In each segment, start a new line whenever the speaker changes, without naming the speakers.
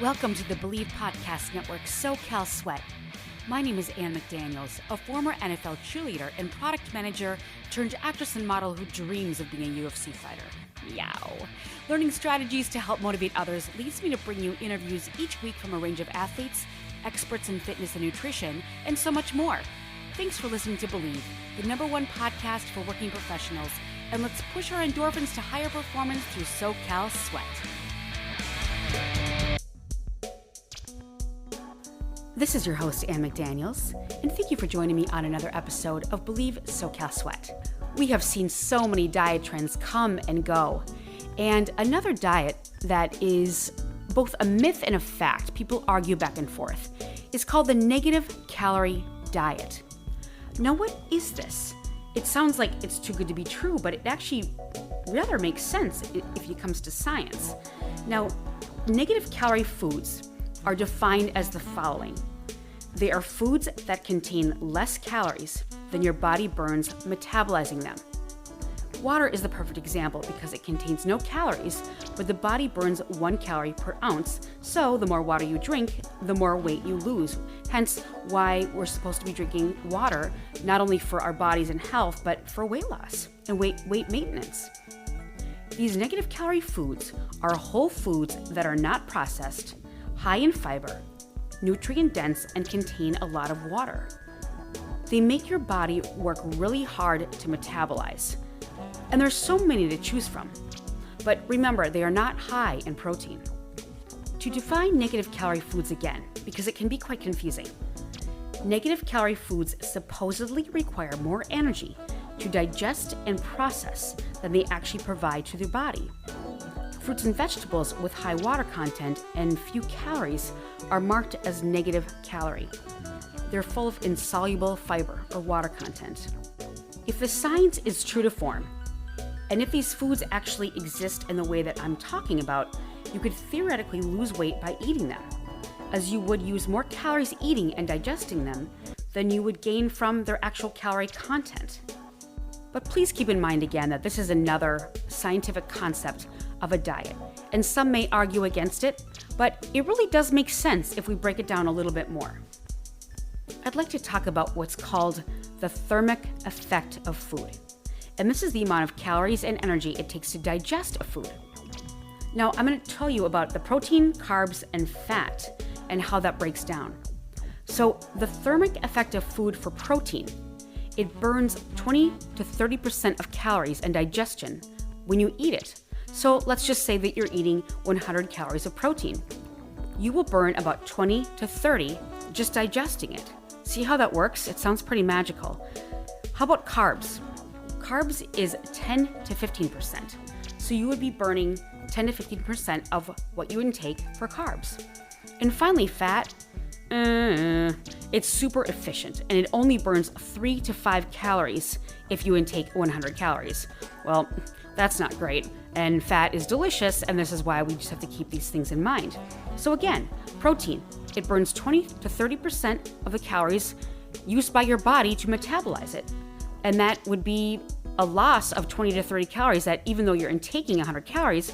Welcome to the Believe Podcast Network SoCal Sweat. My name is Ann McDaniels, a former NFL cheerleader and product manager turned actress and model who dreams of being a UFC fighter. Meow. Learning strategies to help motivate others leads me to bring you interviews each week from a range of athletes, experts in fitness and nutrition, and so much more. Thanks for listening to Believe, the #1 podcast for working professionals, and let's push our endorphins to higher performance through SoCal Sweat. This is your host, Ann McDaniels, and thank you for joining me on another episode of Believe SoCal Sweat. We have seen so many diet trends come and go, and another diet that is both a myth and a fact, people argue back and forth, is called the Negative Calorie Diet. Now, what is this? It sounds like it's too good to be true, but it actually rather makes sense if it comes to science. Now, negative calorie foods are defined as the following. They are foods that contain less calories than your body burns metabolizing them. Water is the perfect example because it contains no calories, but the body burns 1 calorie per ounce, so the more water you drink, the more weight you lose. Hence why we're supposed to be drinking water, not only for our bodies and health, but for weight loss and weight maintenance. These negative calorie foods are whole foods that are not processed, high in fiber, nutrient dense, and contain a lot of water. They make your body work really hard to metabolize. And there's so many to choose from. But remember, they are not high in protein. To define negative calorie foods again, because it can be quite confusing, negative calorie foods supposedly require more energy to digest and process than they actually provide to the body. Fruits and vegetables with high water content and few calories are marked as negative calorie. They're full of insoluble fiber or water content. If the science is true to form, and if these foods actually exist in the way that I'm talking about, you could theoretically lose weight by eating them, as you would use more calories eating and digesting them than you would gain from their actual calorie content. But please keep in mind again that this is another scientific concept of a diet, and some may argue against it, but it really does make sense if we break it down a little bit more. I'd like to talk about what's called the thermic effect of food, and this is the amount of calories and energy it takes to digest a food. Now, I'm going to tell you about the protein, carbs, and fat, and how that breaks down. So, the thermic effect of food for protein, it burns 20 to 30% of calories and digestion when you eat it. So let's just say that you're eating 100 calories of protein. You will burn about 20 to 30 just digesting it. See how that works? It sounds pretty magical. How about carbs? Carbs is 10 to 15%. So you would be burning 10 to 15% of what you intake for carbs. And finally, fat. It's super efficient, and it only burns 3 to 5 calories if you intake 100 calories. Well, that's not great, and fat is delicious, and this is why we just have to keep these things in mind. So again, protein, it burns 20 to 30% of the calories used by your body to metabolize it, and that would be a loss of 20 to 30 calories that even though you're intaking 100 calories,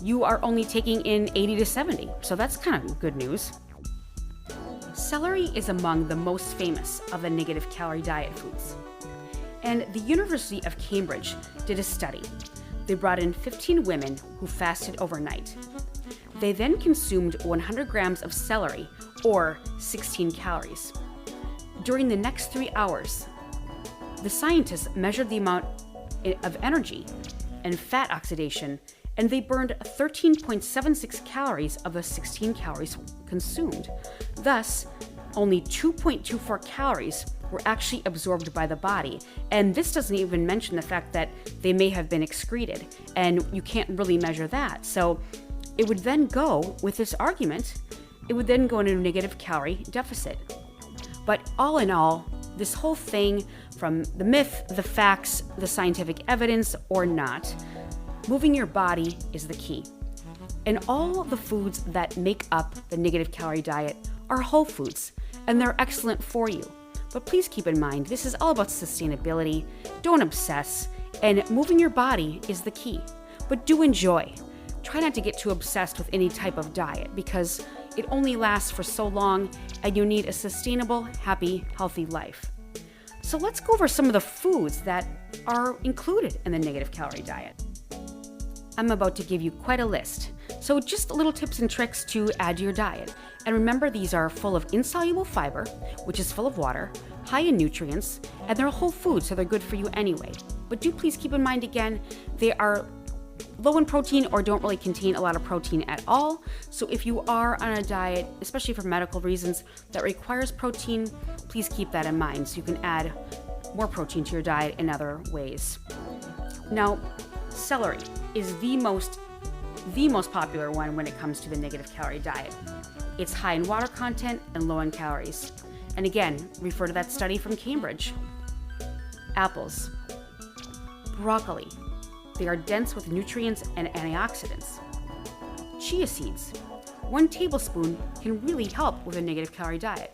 you are only taking in 80 to 70, so that's kind of good news. Celery is among the most famous of the negative calorie diet foods. And the University of Cambridge did a study. They brought in 15 women who fasted overnight. They then consumed 100 grams of celery, or 16 calories. During the next 3 hours, the scientists measured the amount of energy and fat oxidation, and they burned 13.76 calories of the 16 calories consumed. Thus, only 2.24 calories were actually absorbed by the body. And this doesn't even mention the fact that they may have been excreted, and you can't really measure that. So it would then go, with this argument, it would then go into a negative calorie deficit. But all in all, this whole thing, from the myth, the facts, the scientific evidence, or not, moving your body is the key. And all the foods that make up the negative calorie diet are whole foods, and they're excellent for you. But please keep in mind, this is all about sustainability. Don't obsess, and moving your body is the key. But do enjoy. try not to get too obsessed with any type of diet because it only lasts for so long and you need a sustainable, happy, healthy life. So let's go over some of the foods that are included in the negative calorie diet. I'm about to give you quite a list, so just little tips and tricks to add to your diet. And remember, these are full of insoluble fiber, which is full of water, high in nutrients, and they're whole foods, so they're good for you anyway. But do please keep in mind again, they are low in protein or don't really contain a lot of protein at all. So if you are on a diet, especially for medical reasons, that requires protein, please keep that in mind so you can add more protein to your diet in other ways. Now, celery is the most popular one when it comes to the negative calorie diet. It's high in water content and low in calories. And again, refer to that study from Cambridge. Apples, broccoli, they are dense with nutrients and antioxidants. Chia seeds, 1 tablespoon can really help with a negative calorie diet.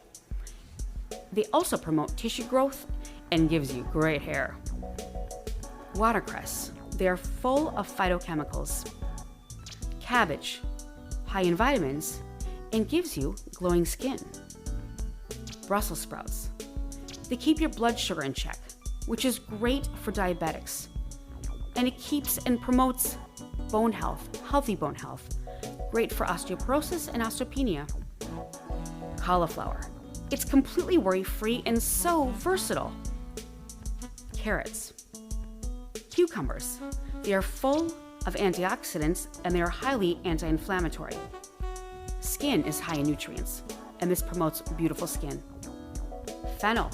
They also promote tissue growth and gives you great hair. Watercress, they are full of phytochemicals. Cabbage, high in vitamins and gives you glowing skin. Brussels sprouts, they keep your blood sugar in check, which is great for diabetics. And it keeps and promotes bone health, healthy bone health, great for osteoporosis and osteopenia. Cauliflower, it's completely worry-free and so versatile. Carrots, cucumbers, they are full of antioxidants and they are highly anti-inflammatory. Skin is high in nutrients, and this promotes beautiful skin. Fennel,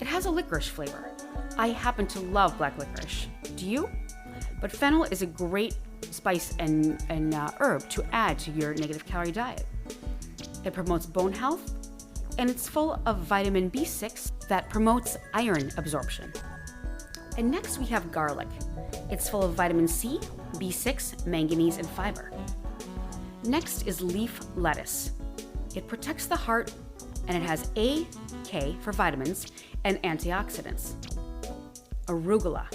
it has a licorice flavor. I happen to love black licorice. Do you? But fennel is a great spice and herb to add to your negative calorie diet. It promotes bone health, and it's full of vitamin B6 that promotes iron absorption. And next we have garlic. It's full of vitamin C, B6, manganese, and fiber. Next is leaf lettuce. It protects the heart, and it has A, K for vitamins, and antioxidants. Arugula.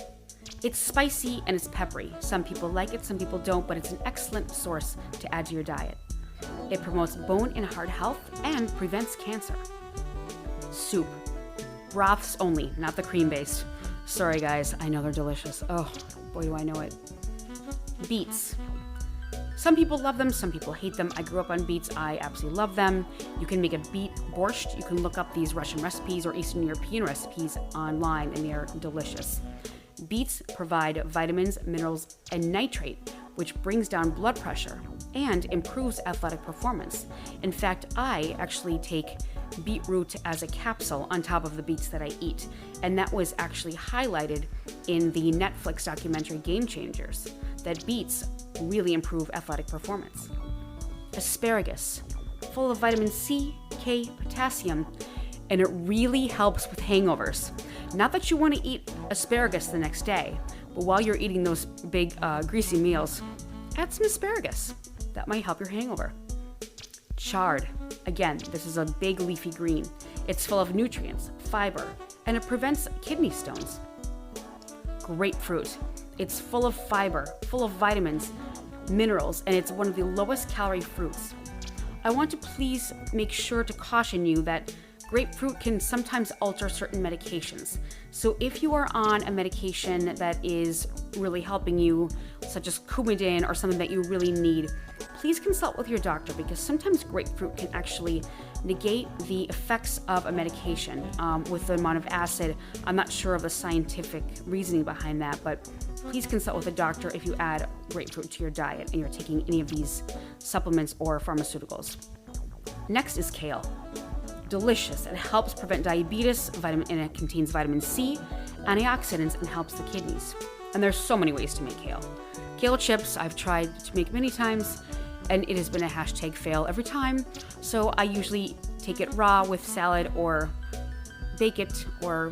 It's spicy and it's peppery. Some people like it, some people don't, but it's an excellent source to add to your diet. It promotes bone and heart health and prevents cancer. Soup. Broths only, not the cream-based. Sorry guys, I know they're delicious. Oh, boy do I know it. Beets. Some people love them, some people hate them. I grew up on beets, I absolutely love them. You can make a beet borscht. You can look up these Russian recipes or Eastern European recipes online and they're delicious. Beets provide vitamins, minerals, and nitrate, which brings down blood pressure and improves athletic performance. In fact, I actually take beetroot as a capsule on top of the beets that I eat, and that was actually highlighted in the Netflix documentary Game Changers, that beets really improve athletic performance. Asparagus, full of vitamin C, K, potassium, and it really helps with hangovers. Not that you want to eat asparagus the next day, but while you're eating those big greasy meals, add some asparagus. That might help your hangover. Chard. Again, this is a big leafy green. It's full of nutrients, fiber, and it prevents kidney stones. Grapefruit. It's full of fiber, full of vitamins, minerals, and it's one of the lowest calorie fruits. I want to please make sure to caution you that grapefruit can sometimes alter certain medications. So if you are on a medication that is really helping you, such as Coumadin or something that you really need, please consult with your doctor because sometimes grapefruit can actually negate the effects of a medication with the amount of acid. I'm not sure of the scientific reasoning behind that, but please consult with a doctor if you add grapefruit to your diet and you're taking any of these supplements or pharmaceuticals. Next is kale. Delicious. It helps prevent diabetes, and it contains vitamin C, antioxidants, and helps the kidneys. And there's so many ways to make kale. Kale chips I've tried to make many times, and it has been a hashtag fail every time. So I usually take it raw with salad or bake it or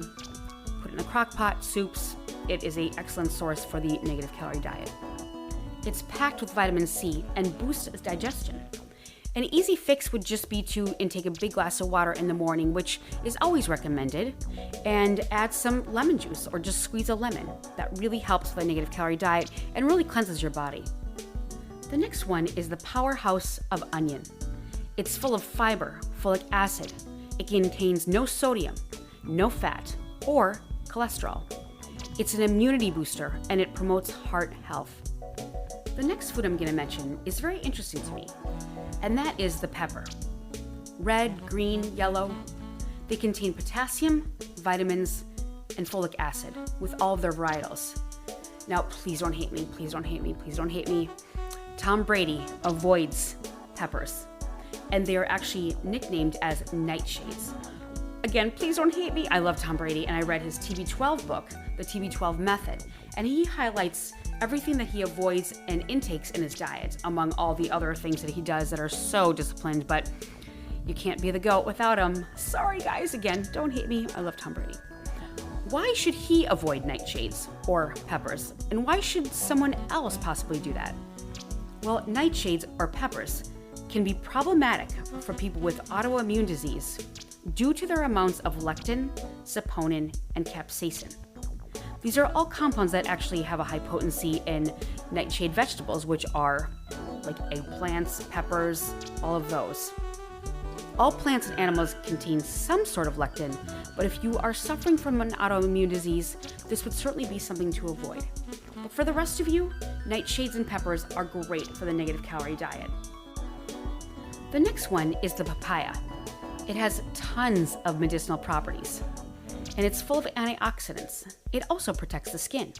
put it in a crock pot, soups. It is an excellent source for the negative calorie diet. It's packed with vitamin C and boosts digestion. An easy fix would just be to intake a big glass of water in the morning, which is always recommended, and add some lemon juice or just squeeze a lemon. That really helps with a negative calorie diet and really cleanses your body. The next one is the powerhouse of onion. It's full of fiber, folic acid. It contains no sodium, no fat, or cholesterol. It's an immunity booster and it promotes heart health. The next food I'm going to mention is very interesting to me, and that is the pepper. Red, green, yellow. They contain potassium, vitamins, and folic acid with all of their varietals. Now, please don't hate me, please don't hate me, please don't hate me. Tom Brady avoids peppers, and they are actually nicknamed as nightshades. Again, please don't hate me. I love Tom Brady, and I read his TB12 book, The TB12 Method, and he highlights everything that he avoids and intakes in his diet, among all the other things that he does that are so disciplined, but you can't be the GOAT without him. Sorry, guys. Again, don't hate me. I love Tom Brady. Why should he avoid nightshades or peppers? And why should someone else possibly do that? Well, nightshades or peppers can be problematic for people with autoimmune disease due to their amounts of lectin, saponin, and capsaicin. These are all compounds that actually have a high potency in nightshade vegetables, which are like eggplants, peppers, all of those. All plants and animals contain some sort of lectin, but if you are suffering from an autoimmune disease, this would certainly be something to avoid. But for the rest of you, nightshades and peppers are great for the negative calorie diet. The next one is the papaya. It has tons of medicinal properties, and it's full of antioxidants. It also protects the skin.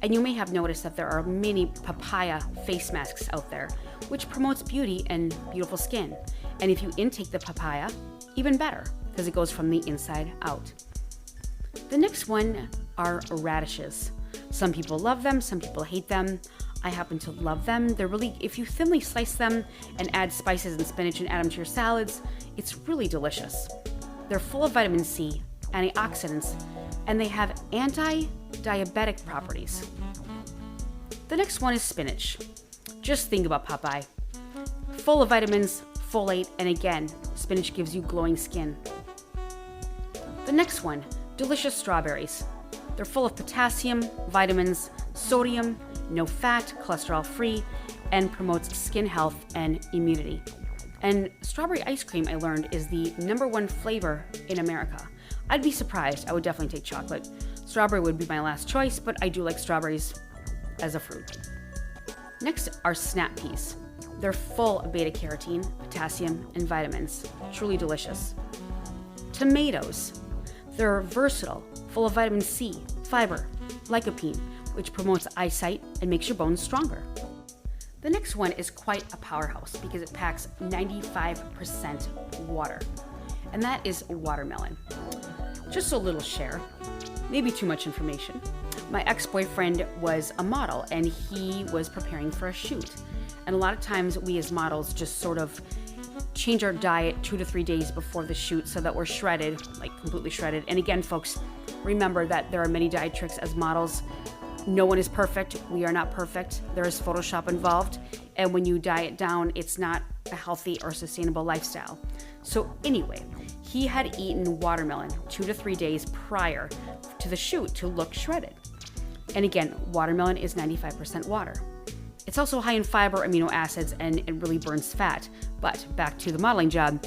And you may have noticed that there are many papaya face masks out there, which promotes beauty and beautiful skin. And if you intake the papaya, even better, because it goes from the inside out. The next one are radishes. Some people love them, some people hate them. I happen to love them. They're really, if you thinly slice them and add spices and spinach and add them to your salads, it's really delicious. They're full of vitamin C, antioxidants, and they have anti-diabetic properties. The next one is spinach. Just think about Popeye. Full of vitamins, folate, and again, spinach gives you glowing skin. The next one, delicious strawberries. They're full of potassium, vitamins, sodium, no fat, cholesterol-free, and promotes skin health and immunity. And strawberry ice cream, I learned, is the #1 flavor in America. I'd be surprised. I would definitely take chocolate. Strawberry would be my last choice, but I do like strawberries as a fruit. Next are snap peas. They're full of beta-carotene, potassium, and vitamins. Truly delicious. Tomatoes. They're versatile, full of vitamin C, fiber, lycopene, which promotes eyesight and makes your bones stronger. The next one is quite a powerhouse because it packs 95% water, and that is watermelon. Just a little share, maybe too much information. My ex-boyfriend was a model and he was preparing for a shoot. And a lot of times we as models just sort of change our diet 2 to 3 days before the shoot so that we're shredded, like completely shredded. And again, folks, remember that there are many diet tricks as models. No one is perfect. We are not perfect. There is Photoshop involved. And when you diet down, it's not a healthy or sustainable lifestyle. So anyway, he had eaten watermelon 2 to 3 days prior to the shoot to look shredded. And again, watermelon is 95% water. It's also high in fiber, amino acids, and it really burns fat. But back to the modeling job,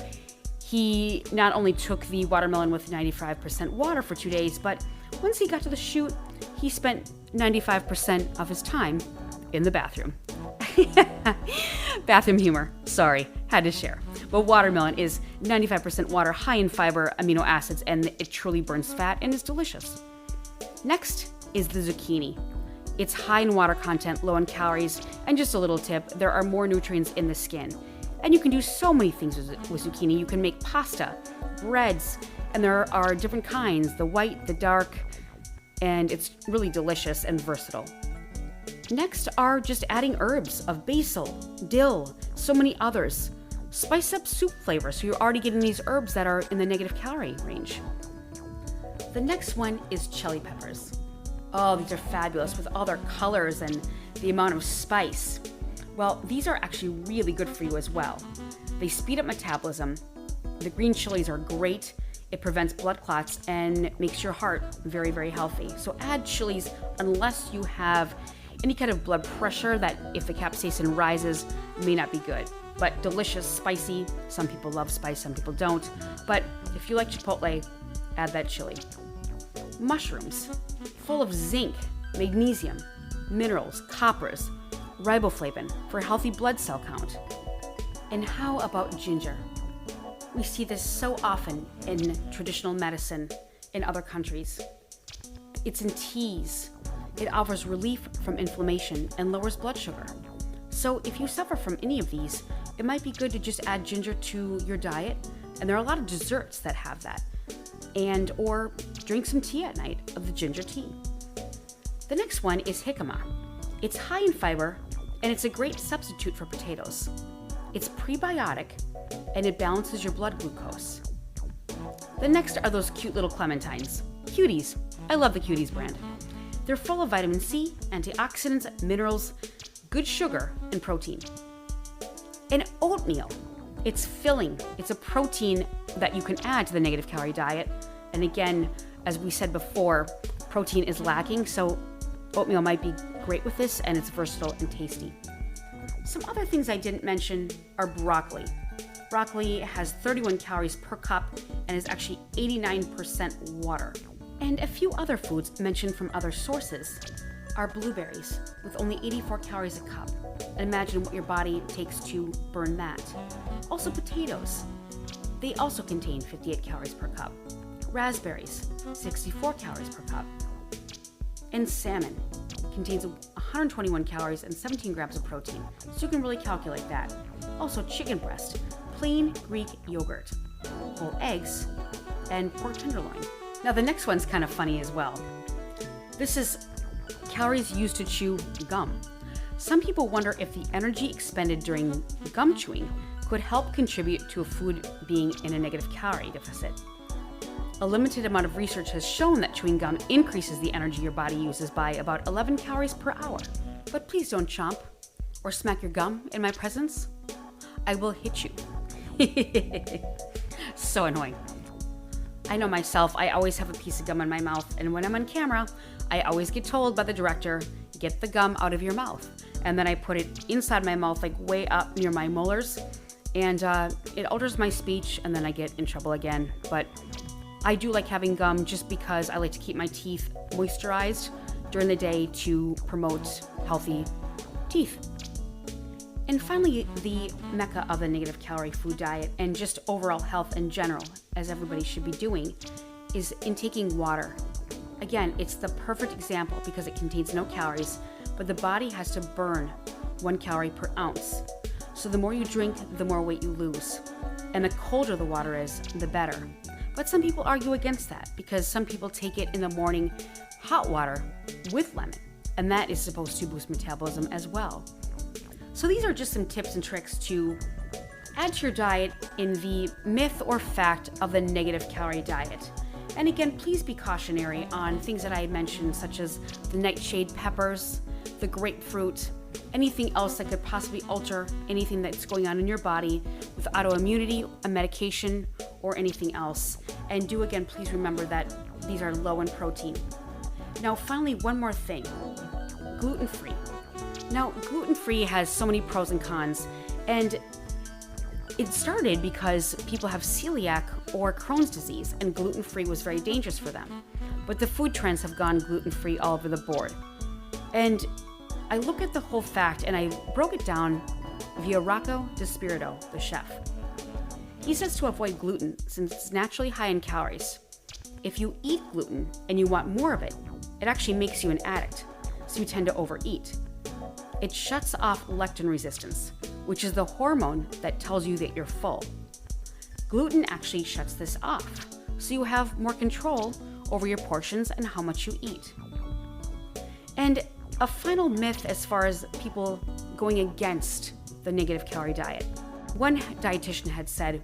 he not only took the watermelon with 95% water for 2 days, but once he got to the shoot, he spent 95% of his time in the bathroom. Bathroom humor, sorry, had to share. But watermelon is 95% water, high in fiber, amino acids, and it truly burns fat and is delicious. Next is the zucchini. It's high in water content, low in calories, and just a little tip, there are more nutrients in the skin. And you can do so many things with zucchini. You can make pasta, breads, and there are different kinds, the white, the dark, and it's really delicious and versatile. Next are just adding herbs of basil, dill, so many others. Spice up soup flavor so you're already getting these herbs that are in the negative calorie range. The next one is chili peppers. Oh, these are fabulous with all their colors and the amount of spice. Well, these are actually really good for you as well. They speed up metabolism. The green chilies are great. It prevents blood clots and makes your heart very, very healthy. So add chilies unless you have any kind of blood pressure that if the capsaicin rises may not be good. But delicious, spicy. Some people love spice, some people don't. But if you like Chipotle, add that chili. Mushrooms, full of zinc, magnesium, minerals, coppers, riboflavin for healthy blood cell count. And how about ginger? We see this so often in traditional medicine in other countries. It's in teas. It offers relief from inflammation and lowers blood sugar. So if you suffer from any of these, it might be good to just add ginger to your diet. And there are a lot of desserts that have that. And or drink some tea at night of the ginger tea. The next one is jicama. It's high in fiber and it's a great substitute for potatoes. It's prebiotic and it balances your blood glucose. The next are those cute little clementines. Cuties. I love the Cuties brand. They're full of vitamin C, antioxidants, minerals, good sugar, and protein. And oatmeal. It's filling. It's a protein that you can add to the negative calorie diet. And again, as we said before, protein is lacking, so oatmeal might be great with this, and it's versatile and tasty. Some other things I didn't mention are broccoli. Broccoli has 31 calories per cup and is actually 89% water. And a few other foods mentioned from other sources are blueberries with only 84 calories a cup. And imagine what your body takes to burn that. Also potatoes. They also contain 58 calories per cup. Raspberries, 64 calories per cup. And salmon contains 121 calories and 17 grams of protein, so you can really calculate that. Also chicken breast, plain Greek yogurt, whole eggs, and pork tenderloin. Now the next one's kind of funny as well. This is calories used to chew gum. Some people wonder if the energy expended during gum chewing could help contribute to a food being in a negative calorie deficit. A limited amount of research has shown that chewing gum increases the energy your body uses by about 11 calories per hour. But please don't chomp or smack your gum in my presence. I will hit you. So annoying. I know myself, I always have a piece of gum in my mouth, and when I'm on camera, I always get told by the director, get the gum out of your mouth. And then I put it inside my mouth, like way up near my molars, and it alters my speech, and then I get in trouble again. But I do like having gum just because I like to keep my teeth moisturized during the day to promote healthy teeth. And finally, the mecca of the negative calorie food diet and just overall health in general, as everybody should be doing, is intaking water. Again, it's the perfect example because it contains no calories, but the body has to burn 1 calorie per ounce. So the more you drink, the more weight you lose. And the colder the water is, the better. But some people argue against that because some people take it in the morning, hot water with lemon, and that is supposed to boost metabolism as well. So these are just some tips and tricks to add to your diet in the myth or fact of the negative calorie diet. And again, please be cautionary on things that I mentioned, such as the nightshade peppers, the grapefruit, anything else that could possibly alter anything that's going on in your body with autoimmunity, a medication, or anything else. And do again, please remember that these are low in protein. Now, finally, one more thing, gluten-free. Now, gluten-free has so many pros and cons, and it started because people have celiac or Crohn's disease, and gluten-free was very dangerous for them. But the food trends have gone gluten-free all over the board. And I look at the whole fact, and I broke it down via Rocco DiSpirito, the chef. He says to avoid gluten since it's naturally high in calories. If you eat gluten and you want more of it, it actually makes you an addict, so you tend to overeat. It shuts off leptin resistance, which is the hormone that tells you that you're full. Gluten actually shuts this off, so you have more control over your portions and how much you eat. And a final myth as far as people going against the negative calorie diet. One dietitian had said,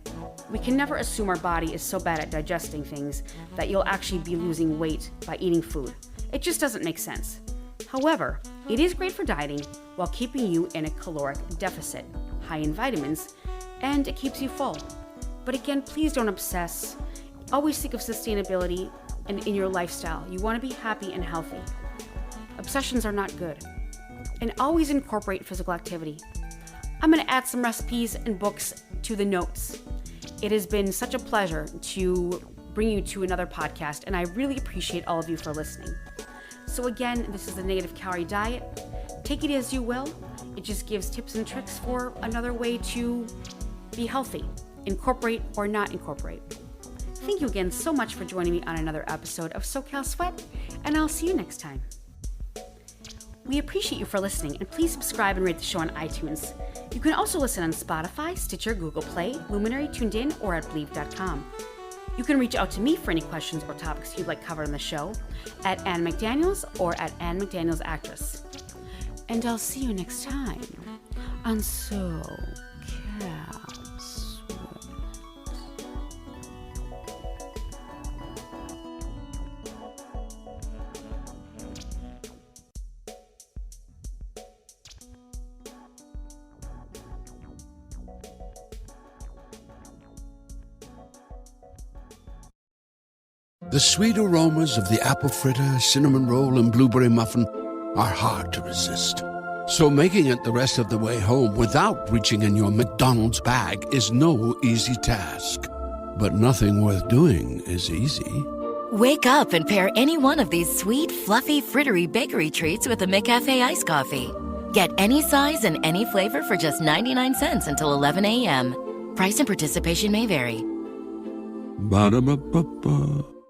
we can never assume our body is so bad at digesting things that you'll actually be losing weight by eating food. It just doesn't make sense. However, it is great for dieting while keeping you in a caloric deficit, high in vitamins, and it keeps you full. But again, please don't obsess. Always think of sustainability and in your lifestyle. You want to be happy and healthy. Obsessions are not good. and always incorporate physical activity. I'm going to add some recipes and books to the notes. It has been such a pleasure to bring you to another podcast, and I really appreciate all of you for listening. So again, this is the Negative Calorie Diet. Take it as you will. It just gives tips and tricks for another way to be healthy, incorporate or not incorporate. Thank you again so much for joining me on another episode of SoCal Sweat, and I'll see you next time. We appreciate you for listening, and please subscribe and rate the show on iTunes. You can also listen on Spotify, Stitcher, Google Play, Luminary, Tuned In, or at Believe.com. You can reach out to me for any questions or topics you'd like covered on the show at Ann McDaniels or at Ann McDaniels Actress. And I'll see you next time on SoCal Sweat.
The sweet aromas of the apple fritter, cinnamon roll, and blueberry muffin are hard to resist. So making it the rest of the way home without reaching in your McDonald's bag is no easy task. But nothing worth doing is easy.
Wake up and pair any one of these sweet, fluffy, frittery bakery treats with a McCafe iced coffee. Get any size and any flavor for just 99 cents until 11 a.m. Price and participation may vary.
Ba-da-ba-ba-ba.